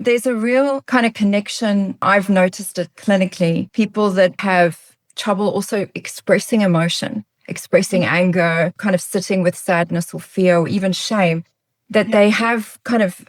there's a real kind of connection. I've noticed it clinically. People that have trouble also expressing emotion, expressing anger, kind of sitting with sadness or fear or even shame, that they have kind of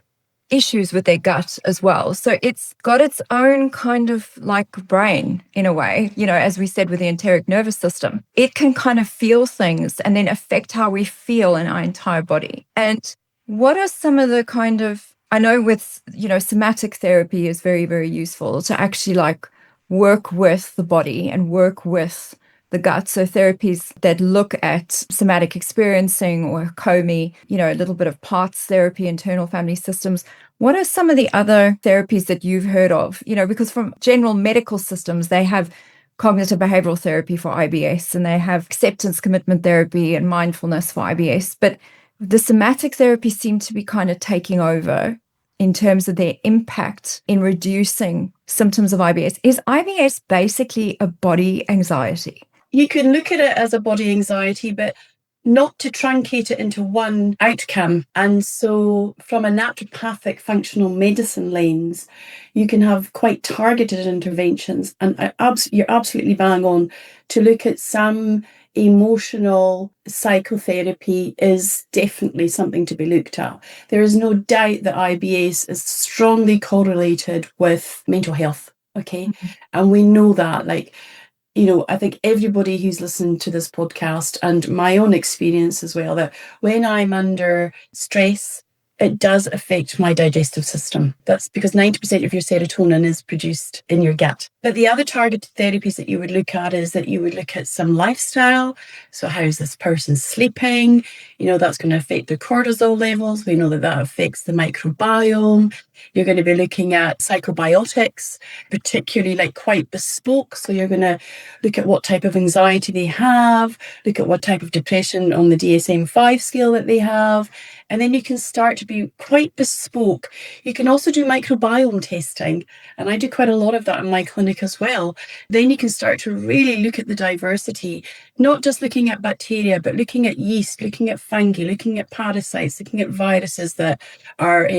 issues with their gut as well. So it's got its own kind of like brain in a way, as we said with the enteric nervous system. It can kind of feel things and then affect how we feel in our entire body. And what are some of the kind of, I know with, somatic therapy is very, very useful to actually like work with the body and work with the gut. So therapies that look at somatic experiencing or COMI, a little bit of parts therapy, internal family systems. What are some of the other therapies that you've heard of? Because from general medical systems, they have cognitive behavioral therapy for IBS and they have acceptance commitment therapy and mindfulness for IBS. But the somatic therapies seem to be kind of taking over in terms of their impact in reducing symptoms of IBS. Is IBS basically a body anxiety? You can look at it as a body anxiety, but not to truncate it into one outcome. And so from a naturopathic functional medicine lens, you can have quite targeted interventions. And you're absolutely bang on to look at some emotional psychotherapy is definitely something to be looked at. There is no doubt that IBS is strongly correlated with mental health. Okay. Mm-hmm. And we know that, I think everybody who's listened to this podcast and my own experience as well, that when I'm under stress, it does affect my digestive system. That's because 90% of your serotonin is produced in your gut. But the other targeted therapies that you would look at is that you would look at some lifestyle. So how's this person sleeping? That's going to affect their cortisol levels. We know that affects the microbiome. You're going to be looking at psychobiotics, particularly quite bespoke. So you're going to look at what type of anxiety they have, look at what type of depression on the DSM-5 scale that they have. And then you can start to be quite bespoke. You can also do microbiome testing. And I do quite a lot of that in my clinic as well. Then you can start to really look at the diversity, not just looking at bacteria, but looking at yeast, looking at fungi, looking at parasites, looking at viruses that are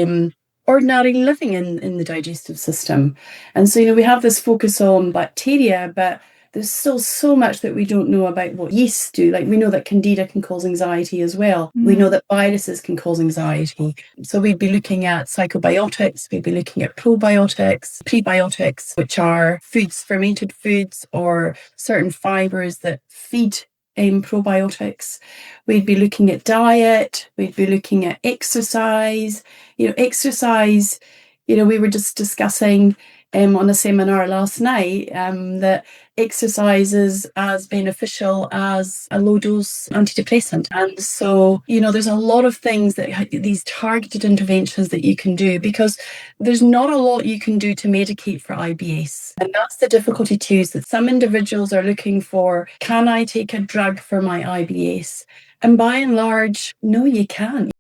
ordinarily living in the digestive system. And so, we have this focus on bacteria, but there's still so much that we don't know about what yeasts do. We know that candida can cause anxiety as well. We know that viruses can cause anxiety. So we'd be looking at psychobiotics, we'd be looking at probiotics, prebiotics, which are foods, fermented foods, or certain fibers that feed probiotics. We'd be looking at diet, we'd be looking at exercise. Exercise, we were just discussing on a seminar last night that exercise is as beneficial as a low-dose antidepressant. And so, there's a lot of things these targeted interventions that you can do, because there's not a lot you can do to medicate for IBS. And that's the difficulty too, is that some individuals are looking for, can I take a drug for my IBS? And by and large, no, you can't.